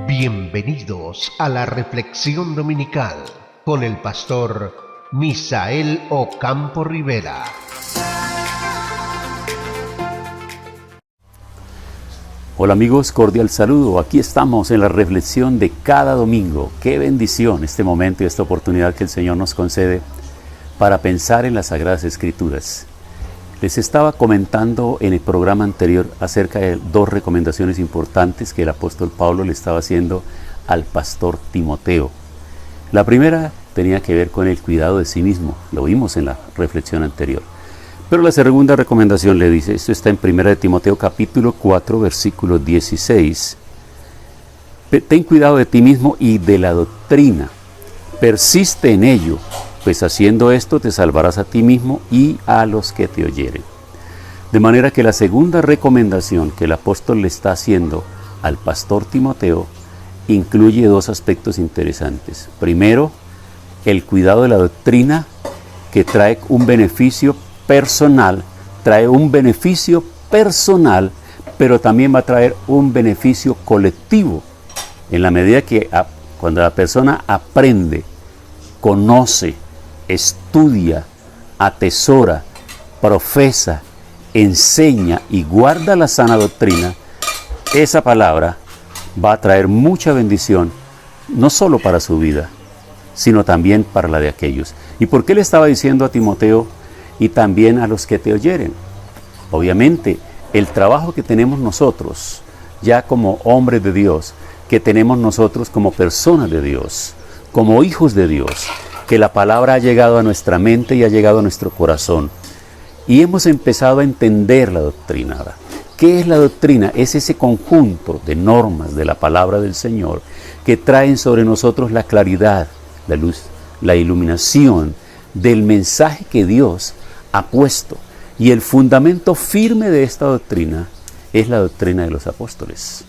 Bienvenidos a la reflexión dominical con el pastor Misael Ocampo Rivera. Hola amigos, cordial saludo. Aquí estamos en la reflexión de cada domingo. Qué bendición este momento y esta oportunidad que el Señor nos concede para pensar en las Sagradas Escrituras. Les estaba comentando en el programa anterior acerca de dos recomendaciones importantes que el apóstol Pablo le estaba haciendo al pastor Timoteo. La primera tenía que ver con el cuidado de sí mismo, lo vimos en la reflexión anterior. Pero la segunda recomendación le dice, esto está en 1 Timoteo capítulo 4, versículo 16. Ten cuidado de ti mismo y de la doctrina, persiste en ello, pues haciendo esto te salvarás a ti mismo y a los que te oyeren. De manera que la segunda recomendación que el apóstol le está haciendo al pastor Timoteo incluye dos aspectos interesantes. Primero, el cuidado de la doctrina, que trae un beneficio personal, pero también va a traer un beneficio colectivo, en la medida que cuando la persona aprende, conoce, estudia, atesora, profesa, enseña y guarda la sana doctrina, esa palabra va a traer mucha bendición, no solo para su vida, sino también para la de aquellos. ¿Y por qué le estaba diciendo a Timoteo y también a los que te oyeren? Obviamente, el trabajo que tenemos nosotros, ya como hombres de Dios, que tenemos nosotros como personas de Dios, como hijos de Dios, que la palabra ha llegado a nuestra mente y ha llegado a nuestro corazón. Y hemos empezado a entender la doctrina. ¿Qué es la doctrina? Es ese conjunto de normas de la palabra del Señor que traen sobre nosotros la claridad, la luz, la iluminación del mensaje que Dios ha puesto. Y el fundamento firme de esta doctrina es la doctrina de los apóstoles,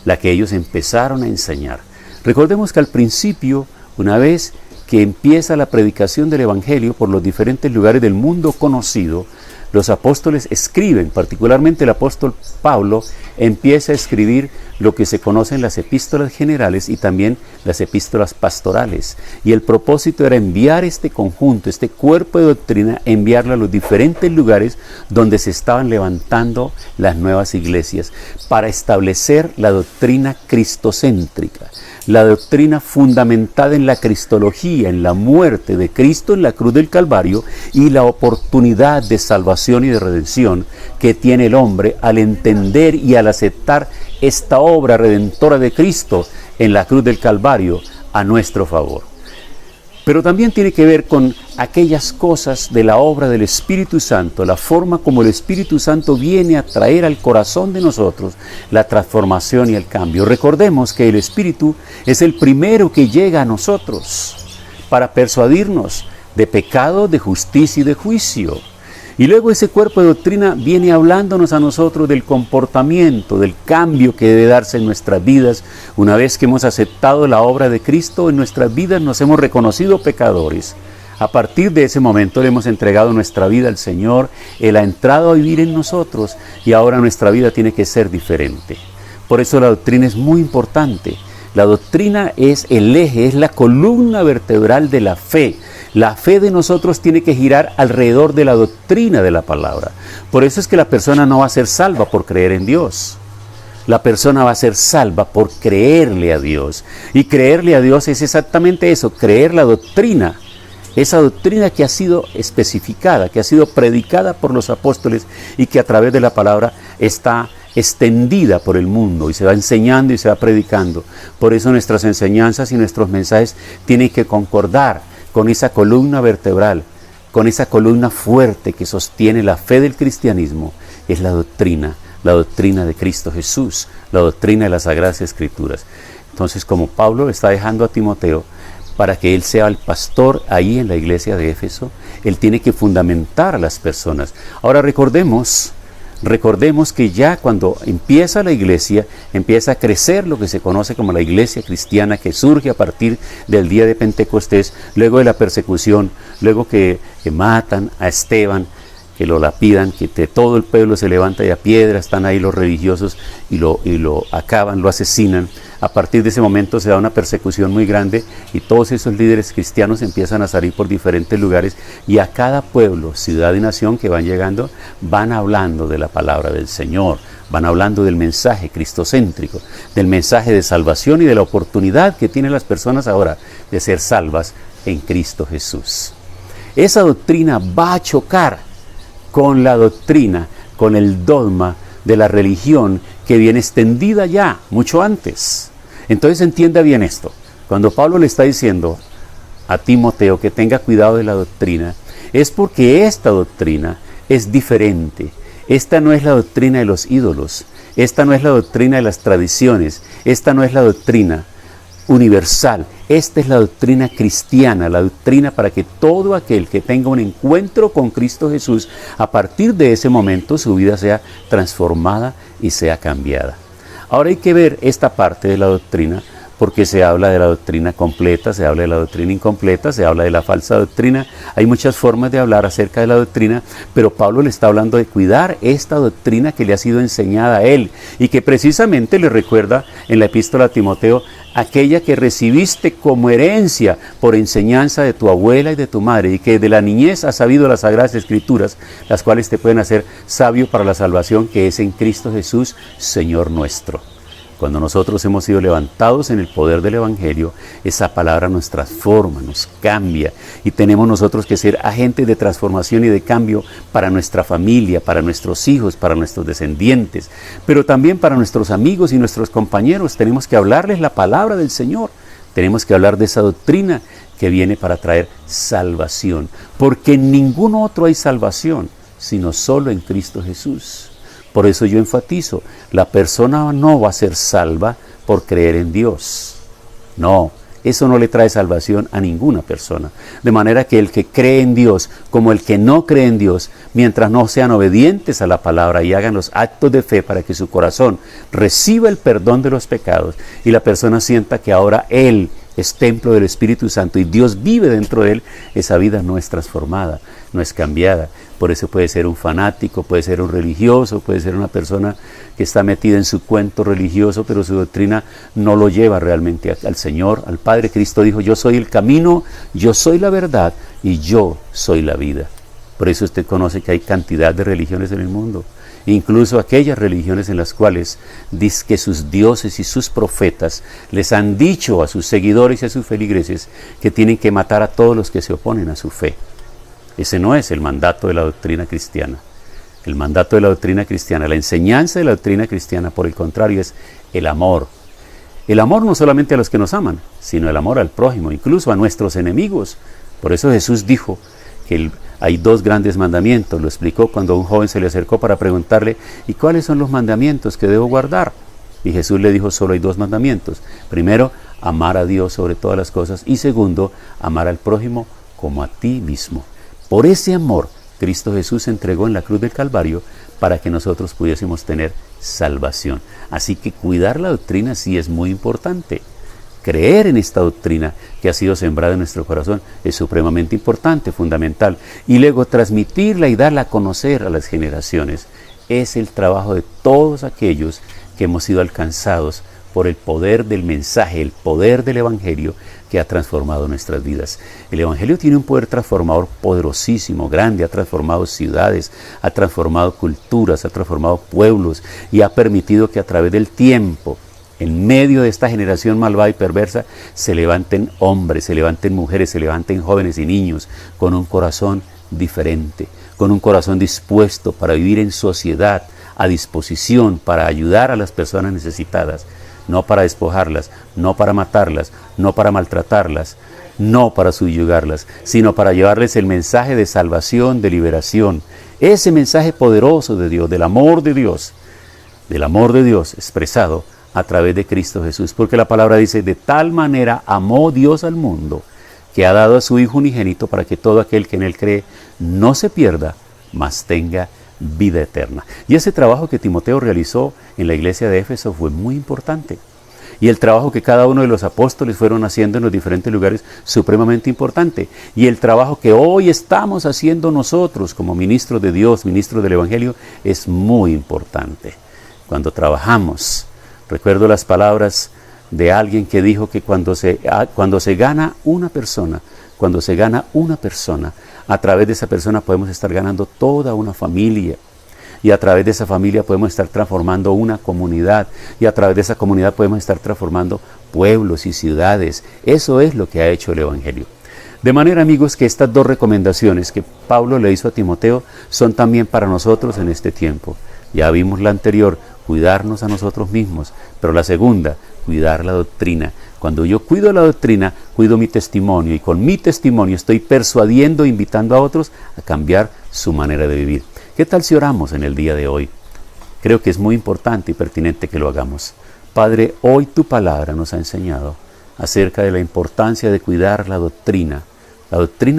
la que ellos empezaron a enseñar. Recordemos que al principio, una vez que empieza la predicación del Evangelio por los diferentes lugares del mundo conocido, los apóstoles escriben, particularmente el apóstol Pablo empieza a escribir lo que se conocen las epístolas generales y también las epístolas pastorales. Y el propósito era enviar este conjunto, este cuerpo de doctrina, enviarlo a los diferentes lugares donde se estaban levantando las nuevas iglesias, para establecer la doctrina cristocéntrica, la doctrina fundamentada en la cristología, en la muerte de Cristo en la cruz del Calvario y la oportunidad de salvación y de redención que tiene el hombre al entender y al aceptar esta obra redentora de Cristo en la cruz del Calvario a nuestro favor. Pero también tiene que ver con aquellas cosas de la obra del Espíritu Santo, la forma como el Espíritu Santo viene a traer al corazón de nosotros la transformación y el cambio. Recordemos que el Espíritu es el primero que llega a nosotros para persuadirnos de pecado, de justicia y de juicio. Y luego ese cuerpo de doctrina viene hablándonos a nosotros del comportamiento, del cambio que debe darse en nuestras vidas. Una vez que hemos aceptado la obra de Cristo, en nuestras vidas nos hemos reconocido pecadores. A partir de ese momento le hemos entregado nuestra vida al Señor, Él ha entrado a vivir en nosotros y ahora nuestra vida tiene que ser diferente. Por eso la doctrina es muy importante. La doctrina es el eje, es la columna vertebral de la fe. La fe de nosotros tiene que girar alrededor de la doctrina de la palabra. Por eso es que la persona no va a ser salva por creer en Dios. La persona va a ser salva por creerle a Dios. Y creerle a Dios es exactamente eso, creer la doctrina. Esa doctrina que ha sido especificada, que ha sido predicada por los apóstoles y que a través de la palabra está extendida por el mundo y se va enseñando y se va predicando. Por eso nuestras enseñanzas y nuestros mensajes tienen que concordar con esa columna vertebral, con esa columna fuerte que sostiene la fe del cristianismo. Es la doctrina de Cristo Jesús, la doctrina de las Sagradas Escrituras. Entonces, como Pablo está dejando a Timoteo para que él sea el pastor ahí en la iglesia de Éfeso, él tiene que fundamentar a las personas. Ahora recordemos que ya cuando empieza la iglesia, empieza a crecer lo que se conoce como la iglesia cristiana, que surge a partir del día de Pentecostés, luego de la persecución, luego que matan a Esteban, que lo lapidan, que todo el pueblo se levanta y a piedra están ahí los religiosos y lo acaban, lo asesinan. A partir de ese momento se da una persecución muy grande y todos esos líderes cristianos empiezan a salir por diferentes lugares y a cada pueblo, ciudad y nación que van llegando, van hablando de la palabra del Señor, van hablando del mensaje cristocéntrico, del mensaje de salvación y de la oportunidad que tienen las personas ahora de ser salvas en Cristo Jesús. Esa doctrina va a chocar con la doctrina, con el dogma de la religión que viene extendida ya, mucho antes. Entonces entienda bien esto. Cuando Pablo le está diciendo a Timoteo que tenga cuidado de la doctrina, es porque esta doctrina es diferente. Esta no es la doctrina de los ídolos, esta no es la doctrina de las tradiciones, esta no es la doctrina universal, esta es la doctrina cristiana, la doctrina para que todo aquel que tenga un encuentro con Cristo Jesús, a partir de ese momento su vida sea transformada y sea cambiada. Ahora hay que ver esta parte de la doctrina, porque se habla de la doctrina completa, se habla de la doctrina incompleta, se habla de la falsa doctrina. Hay muchas formas de hablar acerca de la doctrina, pero Pablo le está hablando de cuidar esta doctrina que le ha sido enseñada a él y que precisamente le recuerda en la epístola a Timoteo, aquella que recibiste como herencia por enseñanza de tu abuela y de tu madre, y que de la niñez has sabido las sagradas escrituras, las cuales te pueden hacer sabio para la salvación que es en Cristo Jesús, Señor nuestro. Cuando nosotros hemos sido levantados en el poder del Evangelio, esa palabra nos transforma, nos cambia, y tenemos nosotros que ser agentes de transformación y de cambio para nuestra familia, para nuestros hijos, para nuestros descendientes, pero también para nuestros amigos y nuestros compañeros. Tenemos que hablarles la palabra del Señor, tenemos que hablar de esa doctrina que viene para traer salvación, porque en ningún otro hay salvación, sino solo en Cristo Jesús. Por eso yo enfatizo, la persona no va a ser salva por creer en Dios. No, eso no le trae salvación a ninguna persona. De manera que el que cree en Dios, como el que no cree en Dios, mientras no sean obedientes a la palabra y hagan los actos de fe para que su corazón reciba el perdón de los pecados y la persona sienta que ahora él es templo del Espíritu Santo y Dios vive dentro de él, esa vida no es transformada, no es cambiada. Por eso puede ser un fanático, puede ser un religioso, puede ser una persona que está metida en su cuento religioso, pero su doctrina no lo lleva realmente al Señor, al Padre. Cristo dijo, yo soy el camino, yo soy la verdad y yo soy la vida. Por eso usted conoce que hay cantidad de religiones en el mundo, incluso aquellas religiones en las cuales dice que sus dioses y sus profetas les han dicho a sus seguidores y a sus feligreses que tienen que matar a todos los que se oponen a su fe. Ese no es el mandato de la doctrina cristiana. El mandato de la doctrina cristiana, la enseñanza de la doctrina cristiana, por el contrario, es el amor. El amor no solamente a los que nos aman, sino el amor al prójimo, incluso a nuestros enemigos. Por eso Jesús dijo que hay dos grandes mandamientos. Lo explicó cuando un joven se le acercó para preguntarle, ¿y cuáles son los mandamientos que debo guardar? Y Jesús le dijo, solo hay dos mandamientos. Primero, amar a Dios sobre todas las cosas. Y segundo, amar al prójimo como a ti mismo. Por ese amor, Cristo Jesús se entregó en la cruz del Calvario para que nosotros pudiésemos tener salvación. Así que cuidar la doctrina sí es muy importante. Creer en esta doctrina que ha sido sembrada en nuestro corazón es supremamente importante, fundamental. Y luego transmitirla y darla a conocer a las generaciones. Es el trabajo de todos aquellos que hemos sido alcanzados por el poder del mensaje, el poder del Evangelio que ha transformado nuestras vidas. El Evangelio tiene un poder transformador poderosísimo, grande, ha transformado ciudades, ha transformado culturas, ha transformado pueblos y ha permitido que a través del tiempo, en medio de esta generación malvada y perversa, se levanten hombres, se levanten mujeres, se levanten jóvenes y niños con un corazón diferente, con un corazón dispuesto para vivir en sociedad, a disposición para ayudar a las personas necesitadas, no para despojarlas, no para matarlas, no para maltratarlas, no para subyugarlas, sino para llevarles el mensaje de salvación, de liberación, ese mensaje poderoso de Dios, del amor de Dios expresado a través de Cristo Jesús, porque la palabra dice, de tal manera amó Dios al mundo, que ha dado a su Hijo unigénito para que todo aquel que en él cree no se pierda, mas tenga vida eterna. Y ese trabajo que Timoteo realizó en la iglesia de Éfeso fue muy importante. y el trabajo que cada uno de los apóstoles fueron haciendo en los diferentes lugares, supremamente importante. Y el trabajo que hoy estamos haciendo nosotros como ministros de Dios, ministros del Evangelio, es muy importante. Cuando trabajamos, recuerdo las palabras de alguien que dijo que cuando se gana una persona, a través de esa persona podemos estar ganando toda una familia. Y a través de esa familia podemos estar transformando una comunidad. Y a través de esa comunidad podemos estar transformando pueblos y ciudades. Eso es lo que ha hecho el Evangelio. De manera, amigos, que estas dos recomendaciones que Pablo le hizo a Timoteo son también para nosotros en este tiempo. Ya vimos la anterior, cuidarnos a nosotros mismos. Pero la segunda, cuidar la doctrina. Cuando yo cuido la doctrina, cuido mi testimonio. Y con mi testimonio estoy persuadiendo, invitando a otros a cambiar su manera de vivir. ¿Qué tal si oramos en el día de hoy? Creo que es muy importante y pertinente que lo hagamos. Padre, hoy tu palabra nos ha enseñado acerca de la importancia de cuidar la doctrina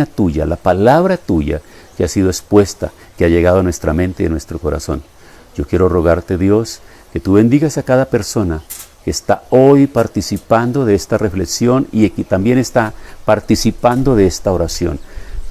tuya, la palabra tuya que ha sido expuesta, que ha llegado a nuestra mente y a nuestro corazón. Yo quiero rogarte, Dios, que tú bendigas a cada persona que está hoy participando de esta reflexión y que también está participando de esta oración.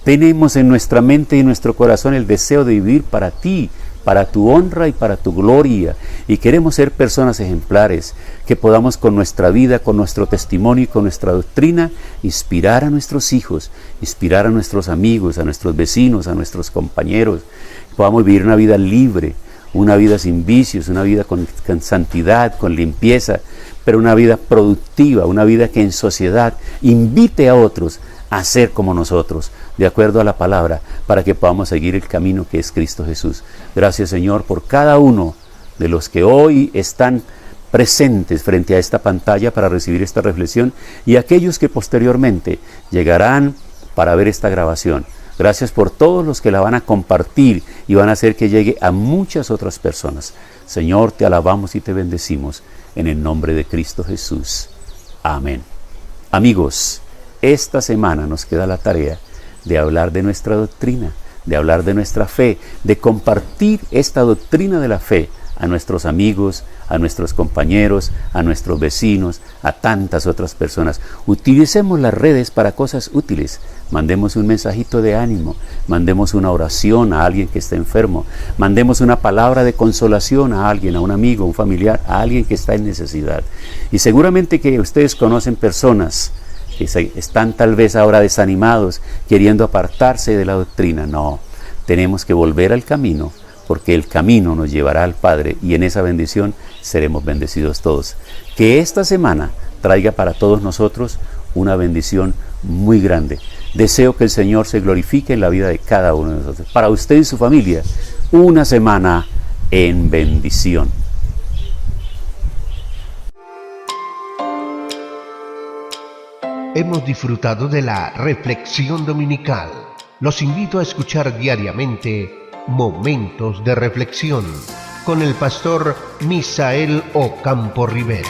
Tenemos en nuestra mente y en nuestro corazón el deseo de vivir para ti, para tu honra y para tu gloria. Y queremos ser personas ejemplares, que podamos con nuestra vida, con nuestro testimonio y con nuestra doctrina, inspirar a nuestros hijos, inspirar a nuestros amigos, a nuestros vecinos, a nuestros compañeros. Que podamos vivir una vida libre, una vida sin vicios, una vida con santidad, con limpieza, pero una vida productiva, una vida que en sociedad invite a otros a ser como nosotros, de acuerdo a la palabra, para que podamos seguir el camino que es Cristo Jesús. Gracias, Señor, por cada uno de los que hoy están presentes frente a esta pantalla para recibir esta reflexión y aquellos que posteriormente llegarán para ver esta grabación. Gracias por todos los que la van a compartir y van a hacer que llegue a muchas otras personas. Señor, te alabamos y te bendecimos en el nombre de Cristo Jesús. Amén. Amigos, esta semana nos queda la tarea de hablar de nuestra doctrina, de hablar de nuestra fe, de compartir esta doctrina de la fe a nuestros amigos, a nuestros compañeros, a nuestros vecinos, a tantas otras personas. Utilicemos las redes para cosas útiles. Mandemos un mensajito de ánimo, mandemos una oración a alguien que está enfermo, mandemos una palabra de consolación a alguien, a un amigo, a un familiar, a alguien que está en necesidad. Y seguramente que ustedes conocen personas que están tal vez ahora desanimados, queriendo apartarse de la doctrina. No, tenemos que volver al camino, porque el camino nos llevará al Padre y en esa bendición seremos bendecidos todos. Que esta semana traiga para todos nosotros una bendición muy grande. Deseo que el Señor se glorifique en la vida de cada uno de nosotros. Para usted y su familia, una semana en bendición. Hemos disfrutado de la reflexión dominical. Los invito a escuchar diariamente Momentos de Reflexión con el pastor Misael Ocampo Rivera.